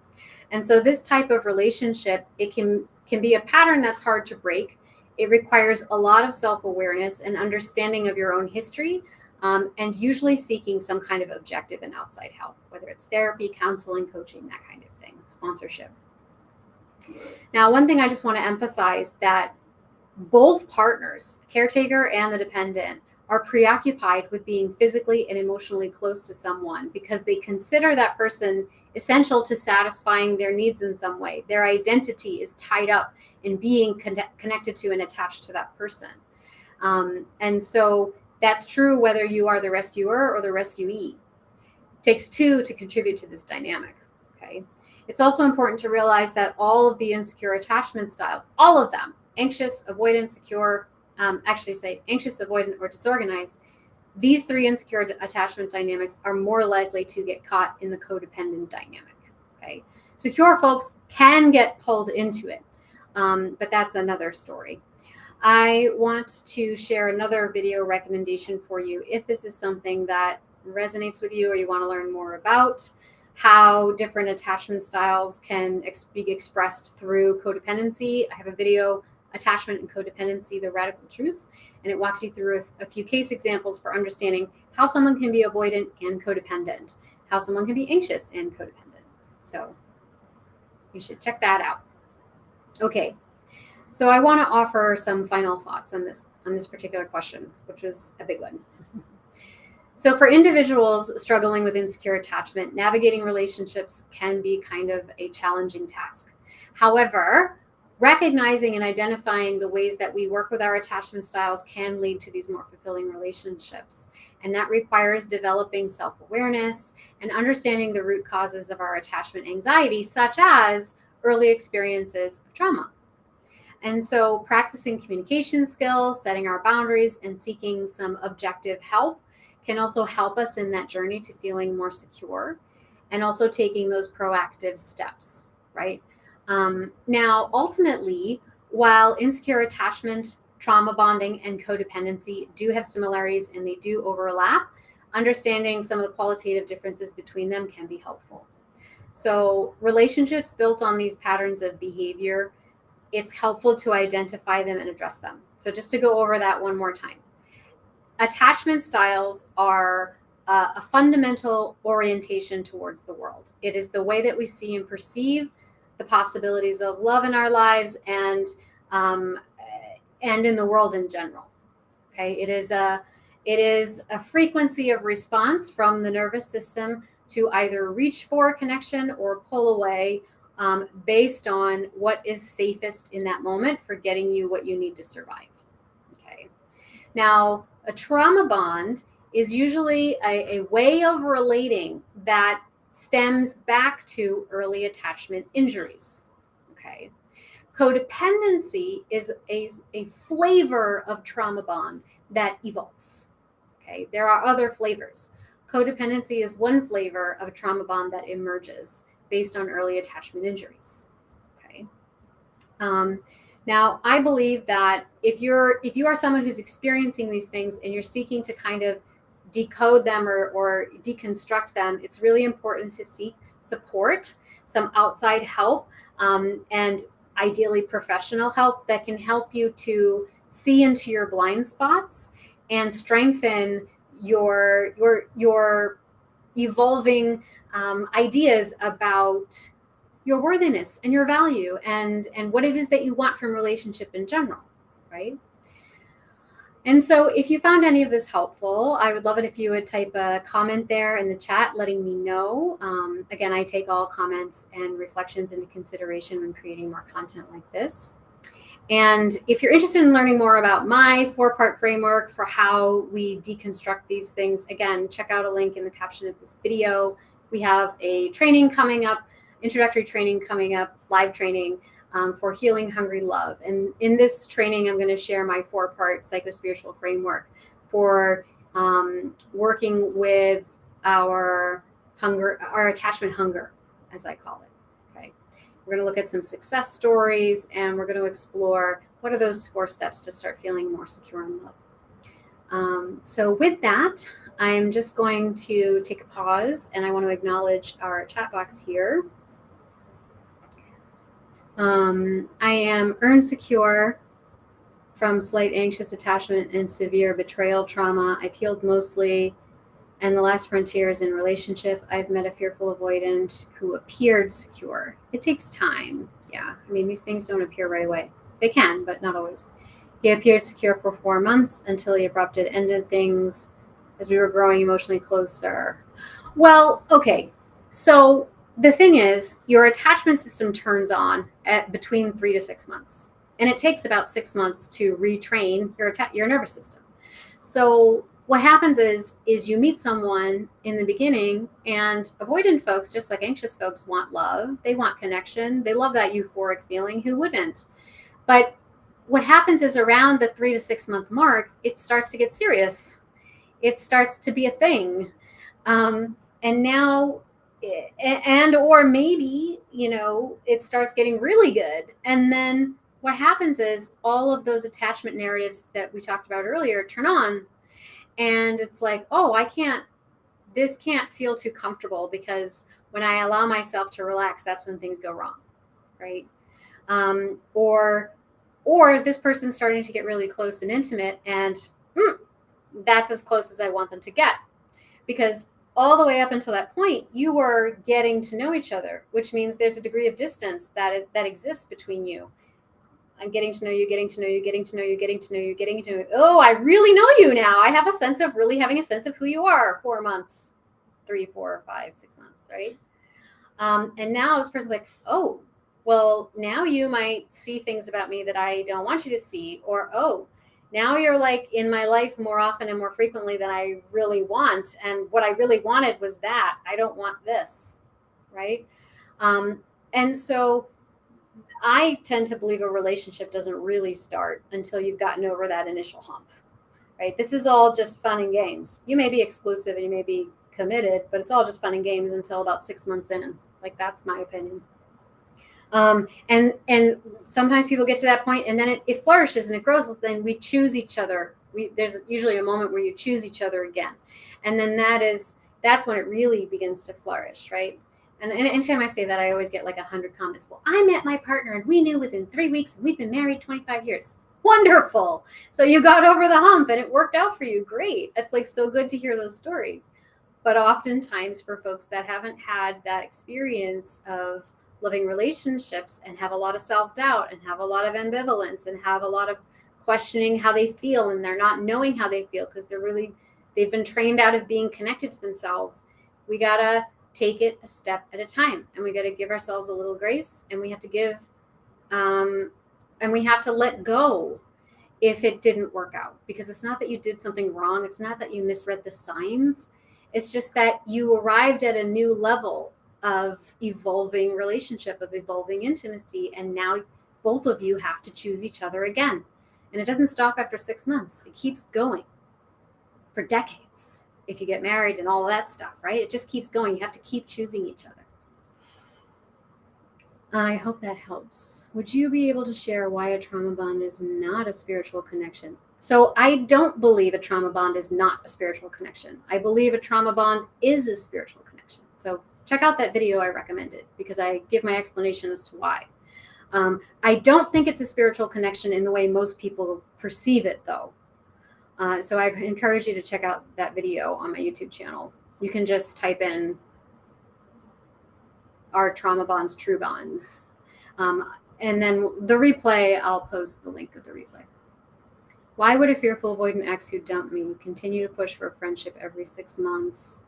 And so this type of relationship, it can be a pattern that's hard to break. It requires a lot of self-awareness and understanding of your own history, and usually seeking some kind of objective and outside help, whether it's therapy, counseling, coaching, that kind of thing, sponsorship. Now, one thing I just want to emphasize that both partners, the caretaker and the dependent, are preoccupied with being physically and emotionally close to someone because they consider that person essential to satisfying their needs in some way. Their identity is tied up in being connected to and attached to that person. And so that's true whether you are the rescuer or the rescuee. It takes two to contribute to this dynamic. Okay. It's also important to realize that all of the insecure attachment styles, all of them, anxious, avoidant, secure, anxious, avoidant, or disorganized, these three insecure attachment dynamics are more likely to get caught in the codependent dynamic. Okay. Secure folks can get pulled into it, but that's another story. I want to share another video recommendation for you if this is something that resonates with you or you want to learn more about how different attachment styles can be expressed through codependency. I have a video, Attachment and Codependency, The Radical Truth, and it walks you through a few case examples for understanding how someone can be avoidant and codependent, how someone can be anxious and codependent. So you should check that out. Okay, so I want to offer some final thoughts on this particular question, which was a big one. So for individuals struggling with insecure attachment, navigating relationships can be kind of a challenging task. However, recognizing and identifying the ways that we work with our attachment styles can lead to these more fulfilling relationships. And that requires developing self-awareness and understanding the root causes of our attachment anxiety, such as early experiences of trauma. And so practicing communication skills, setting our boundaries, and seeking some objective help can also help us in that journey to feeling more secure, and also taking those proactive steps, right? Now, ultimately, while insecure attachment, trauma bonding, and codependency do have similarities and they do overlap, understanding some of the qualitative differences between them can be helpful. So relationships built on these patterns of behavior, it's helpful to identify them and address them. So just to go over that one more time. Attachment styles are a fundamental orientation towards the world. It is the way that we see and perceive the possibilities of love in our lives and in the world in general. Okay, it is a frequency of response from the nervous system to either reach for a connection or pull away based on what is safest in that moment for getting you what you need to survive. Okay, now a trauma bond is usually a way of relating that stems back to early attachment injuries. Okay. Codependency is a flavor of trauma bond that evolves. Okay. There are other flavors. Codependency is one flavor of a trauma bond that emerges based on early attachment injuries. Okay. Now, I believe that if you are someone who's experiencing these things and you're seeking to kind of decode them or deconstruct them, it's really important to seek support, some outside help, and ideally professional help that can help you to see into your blind spots and strengthen your evolving ideas about your worthiness and your value and what it is that you want from relationship in general, right? And so if you found any of this helpful, I would love it if you would type a comment there in the chat letting me know. Again, I take all comments and reflections into consideration when creating more content like this. And if you're interested in learning more about my 4-part framework for how we deconstruct these things, again, check out a link in the caption of this video. We have a training coming up, introductory training coming up, live training for healing hungry love. And in this training, I'm going to share my 4-part psychospiritual framework for working with our hunger, our attachment hunger, as I call it. Okay. We're going to look at some success stories, and we're going to explore what are those 4 steps to start feeling more secure in love. So with that, I'm just going to take a pause, and I want to acknowledge our chat box here. I am insecure from slight anxious attachment and severe betrayal trauma. I've healed mostly, and the last frontier is in relationship. I've met a fearful avoidant who appeared secure. It takes time. Yeah, I mean, these things don't appear right away. They can, but not always. He appeared secure for 4 months until he abruptly ended things as we were growing emotionally closer. Well, okay, so the thing is, your attachment system turns on at between 3 to 6 months, and it takes about 6 months to retrain your nervous system. So what happens is you meet someone in the beginning, and avoidant folks, just like anxious folks, want love. They want connection. They love that euphoric feeling. Who wouldn't? But what happens is around the 3 to 6 month mark, it starts to get serious. It starts to be a thing. And now, and or maybe, it starts getting really good. And then what happens is all of those attachment narratives that we talked about earlier turn on. And it's like, oh, this can't feel too comfortable, because when I allow myself to relax, that's when things go wrong, right? Or this person's starting to get really close and intimate, and that's as close as I want them to get. Because all the way up until that point, you were getting to know each other, which means there's a degree of distance that exists between you. I'm getting to know you, getting to know you, getting to know you, getting to know you, getting to know you. Oh, I really know you now. I have a sense of really having a sense of who you are. 4 months, 3, 4, 5, 6 months, right? And now this person's like, oh, well, now you might see things about me that I don't want you to see. Or, oh, now you're like in my life more often and more frequently than I really want. And what I really wanted was that. I don't want this, right? And so I tend to believe a relationship doesn't really start until you've gotten over that initial hump, right? This is all just fun and games. You may be exclusive and you may be committed, but it's all just fun and games until about 6 months in. Like, that's my opinion. And sometimes people get to that point, and then it flourishes and it grows. Then we choose each other. There's usually a moment where you choose each other again, and then that's when it really begins to flourish, right? And anytime I say that, I always get like 100 comments. Well, I met my partner and we knew within 3 weeks, and we've been married 25 years. Wonderful. So you got over the hump and it worked out for you. Great. It's like so good to hear those stories. But oftentimes for folks that haven't had that experience of loving relationships and have a lot of self-doubt and have a lot of ambivalence and have a lot of questioning how they feel, and they're not knowing how they feel because they've been trained out of being connected to themselves. We got to take it a step at a time, and we got to give ourselves a little grace, and we have to give, and we have to let go if it didn't work out, because it's not that you did something wrong. It's not that you misread the signs. It's just that you arrived at a new level of evolving relationship, of evolving intimacy, and now both of you have to choose each other again. And it doesn't stop after 6 months. It keeps going for decades. If you get married and all of that stuff, right? It just keeps going. You have to keep choosing each other. I hope that helps. Would you be able to share why a trauma bond is not a spiritual connection? So I don't believe a trauma bond is not a spiritual connection. I believe a trauma bond is a spiritual connection. So check out that video I recommended, because I give my explanation as to why. I don't think it's a spiritual connection in the way most people perceive it, though. So I'd encourage you to check out that video on my YouTube channel. You can just type in "Are Trauma Bonds True Bonds?" And then the replay, I'll post the link of the replay. Why would a fearful avoidant ex who dumped me continue to push for friendship every 6 months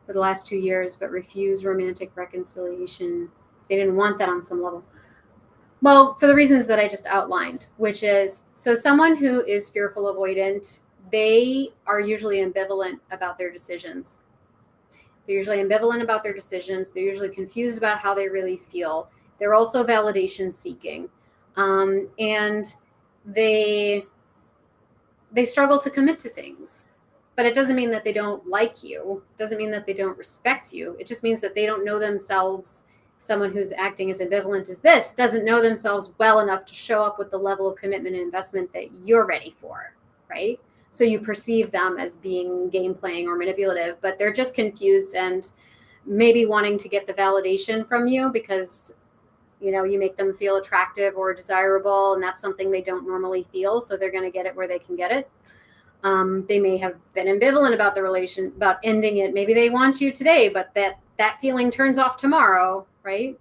for the last 2 years, but refuse romantic reconciliation? They didn't want that on some level. Well, for the reasons that I just outlined, which is, so someone who is fearful avoidant, they are usually ambivalent about their decisions. They're usually ambivalent about their decisions. They're usually confused about how they really feel. They're also validation seeking. And they struggle to commit to things. But it doesn't mean that they don't like you. It doesn't mean that they don't respect you. It just means that they don't know themselves. Someone who's acting as ambivalent as this doesn't know themselves well enough to show up with the level of commitment and investment that you're ready for, right? So you perceive them as being game playing or manipulative, but they're just confused and maybe wanting to get the validation from you because, you know, you make them feel attractive or desirable, and that's something they don't normally feel. So they're going to get it where they can get it. They may have been ambivalent about the relation, about ending it. Maybe they want you today, but that feeling turns off tomorrow, right?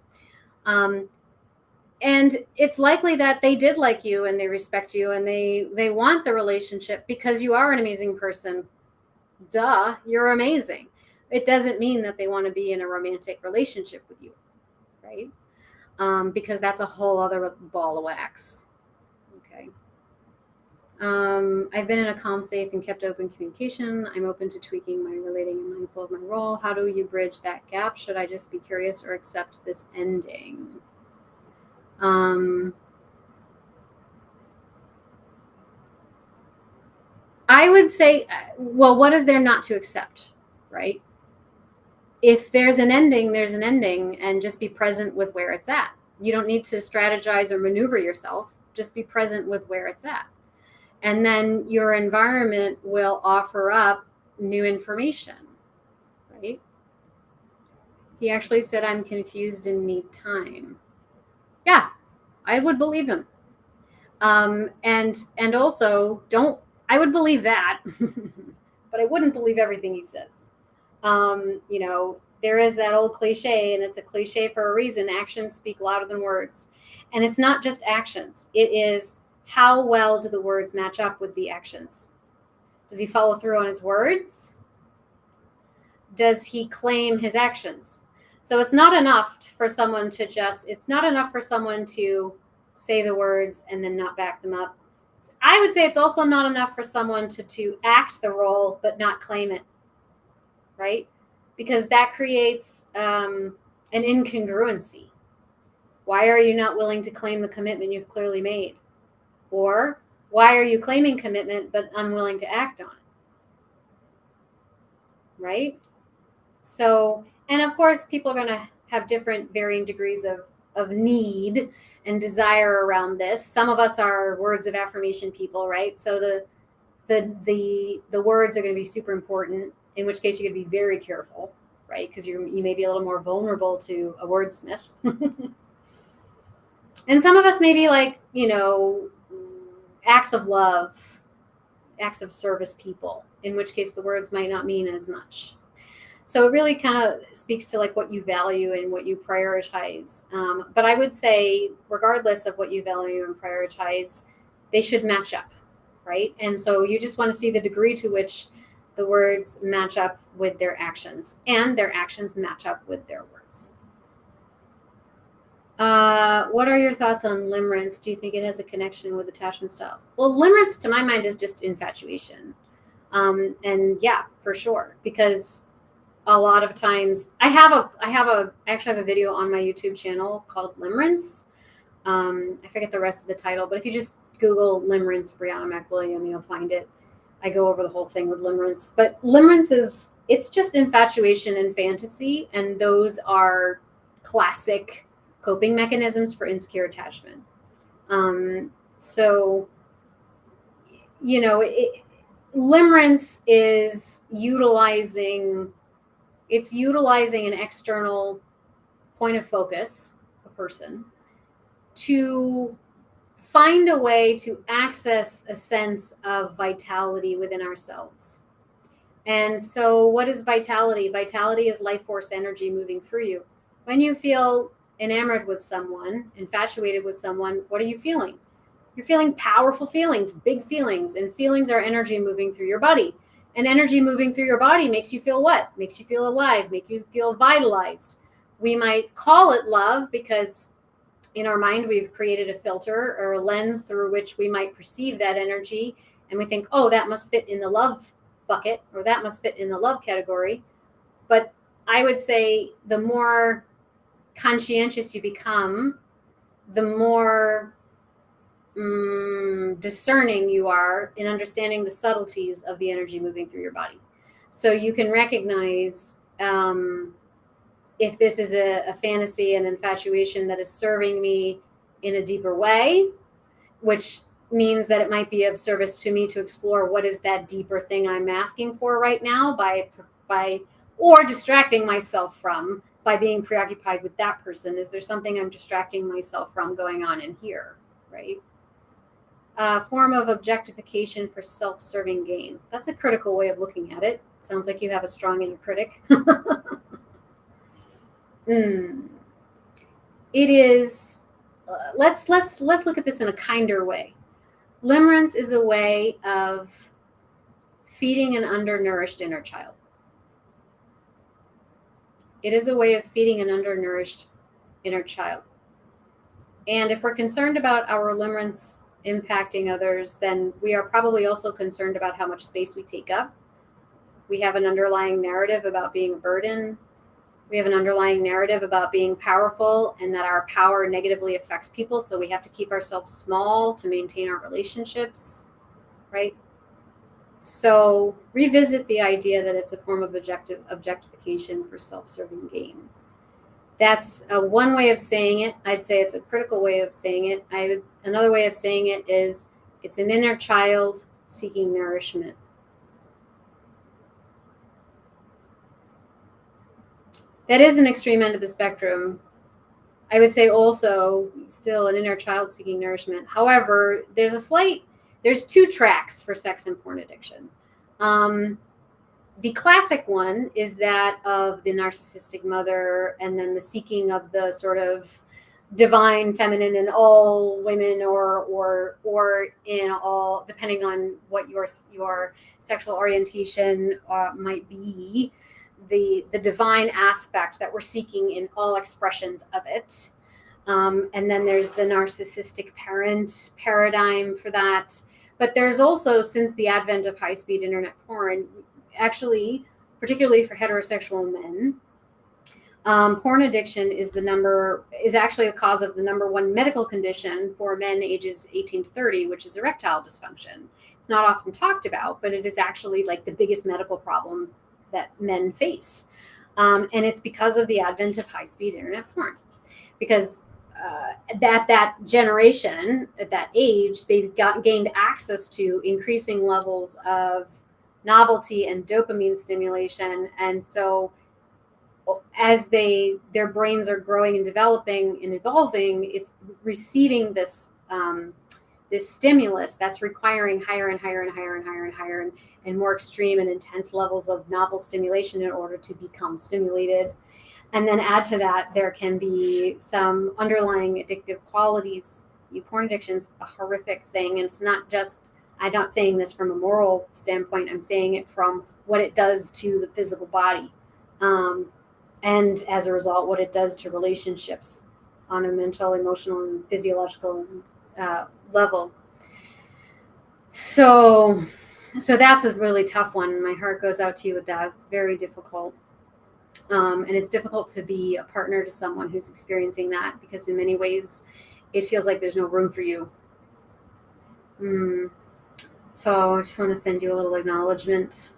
And it's likely that they did like you and they respect you and they want the relationship because you are an amazing person. Duh, you're amazing. It doesn't mean that they want to be in a romantic relationship with you, right? Because that's a whole other ball of wax. Okay. I've been in a calm, safe, and kept open communication. I'm open to tweaking my relating and mindful of my role. How do you bridge that gap? Should I just be curious or accept this ending? I would say, well, what is there not to accept, right? If there's an ending, there's an ending, and just be present with where it's at. You don't need to strategize or maneuver yourself. Just be present with where it's at. And then your environment will offer up new information, right? He actually said, I'm confused and need time. Yeah, I would believe him. And also, I would believe that, but I wouldn't believe everything he says. You know, there is that old cliche, and it's a cliche for a reason. Actions speak louder than words. And it's not just actions. It is, how well do the words match up with the actions? Does he follow through on his words? Does he claim his actions? So it's not enough for someone to say the words and then not back them up. I would say it's also not enough for someone to act the role but not claim it, right? Because that creates an incongruency. Why are you not willing to claim the commitment you've clearly made? Or why are you claiming commitment but unwilling to act on it? Right? So, and of course, people are going to have different varying degrees of need and desire around this. Some of us are words of affirmation people, right? So the words are going to be super important, in which case you're going to be very careful, right? Because you may be a little more vulnerable to a wordsmith. And some of us may be like, you know, acts of love, acts of service people, in which case the words might not mean as much. So it really kind of speaks to like what you value and what you prioritize. But I would say, regardless of what you value and prioritize, they should match up, right? And so you just want to see the degree to which the words match up with their actions, and their actions match up with their words. What are your thoughts on limerence? Do you think it has a connection with attachment styles? Well, limerence, to my mind, is just infatuation. And yeah, for sure, because a lot of times I actually have a video on my YouTube channel called Limerence. I forget the rest of the title, but if you just Google Limerence Brianna McWilliam, you'll find it. I go over the whole thing with limerence, but limerence it's just infatuation and fantasy. And those are classic coping mechanisms for insecure attachment. So, you know, limerence is utilizing an external point of focus, a person, to find a way to access a sense of vitality within ourselves. And so what is vitality? Vitality is life force energy moving through you. When you feel enamored with someone, infatuated with someone, what are you feeling? You're feeling powerful feelings, big feelings, and feelings are energy moving through your body. And energy moving through your body makes you feel what? Makes you feel alive, make you feel vitalized. We might call it love because in our mind we've created a filter or a lens through which we might perceive that energy, and we think, oh, that must fit in the love bucket, or that must fit in the love category. But I would say the more conscientious you become, the more discerning you are in understanding the subtleties of the energy moving through your body. So you can recognize if this is a fantasy and infatuation that is serving me in a deeper way, which means that it might be of service to me to explore what is that deeper thing I'm asking for right now by or distracting myself from by being preoccupied with that person. Is there something I'm distracting myself from going on in here, right? Form of objectification for self-serving gain. That's a critical way of looking at it. Sounds like you have a strong inner critic. It is. Let's look at this in a kinder way. Limerence is a way of feeding an undernourished inner child. It is a way of feeding an undernourished inner child. And if we're concerned about our limerence impacting others, then we are probably also concerned about how much space we take up. We have an underlying narrative about being a burden. We have an underlying narrative about being powerful and that our power negatively affects people. So we have to keep ourselves small to maintain our relationships, right? So revisit the idea that it's a form of objectification for self-serving gain. That's one way of saying it. I'd say it's a critical way of saying it. Another way of saying it is it's an inner child seeking nourishment. That is an extreme end of the spectrum. I would say also still an inner child seeking nourishment. However, there's two tracks for sex and porn addiction. The classic one is that of the narcissistic mother, and then the seeking of the sort of divine feminine in all women, or in all, depending on what your sexual orientation might be, the divine aspect that we're seeking in all expressions of it. And then there's the narcissistic parent paradigm for that. But there's also, since the advent of high-speed internet porn, actually, particularly for heterosexual men, porn addiction is actually the cause of the number one medical condition for men ages 18 to 30, which is erectile dysfunction. It's not often talked about, but it is actually like the biggest medical problem that men face. And it's because of the advent of high-speed internet porn. Because that generation, at that age, they gained access to increasing levels of novelty and dopamine stimulation. And so as their brains are growing and developing and evolving, it's receiving this stimulus that's requiring higher and higher and higher and higher and higher and more extreme and intense levels of novel stimulation in order to become stimulated. And then add to that, there can be some underlying addictive qualities. Porn addiction is a horrific thing. And it's not just, I'm not saying this from a moral standpoint, I'm saying it from what it does to the physical body. And as a result, what it does to relationships on a mental, emotional, and physiological level. So that's a really tough one. My heart goes out to you with that. It's very difficult. And it's difficult to be a partner to someone who's experiencing that, because in many ways it feels like there's no room for you. So I just want to send you a little acknowledgement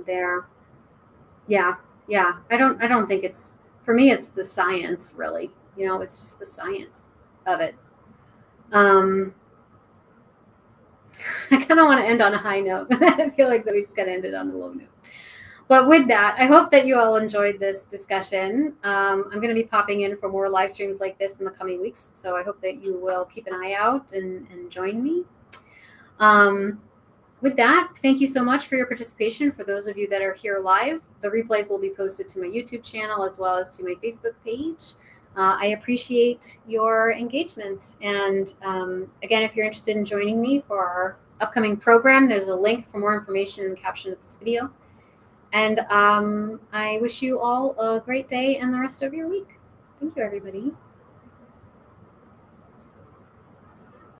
there. Yeah. I don't think it's, for me, it's the science, really. It's just the science of it. I kind of want to end on a high note. I feel like that we just got to end it on a low note. But with that, I hope that you all enjoyed this discussion. I'm going to be popping in for more live streams like this in the coming weeks. So I hope that you will keep an eye out and join me. With that, thank you so much for your participation. For those of you that are here live, the replays will be posted to my YouTube channel as well as to my Facebook page. I appreciate your engagement. And again, if you're interested in joining me for our upcoming program, there's a link for more information in the caption of this video. And I wish you all a great day and the rest of your week. Thank you, everybody.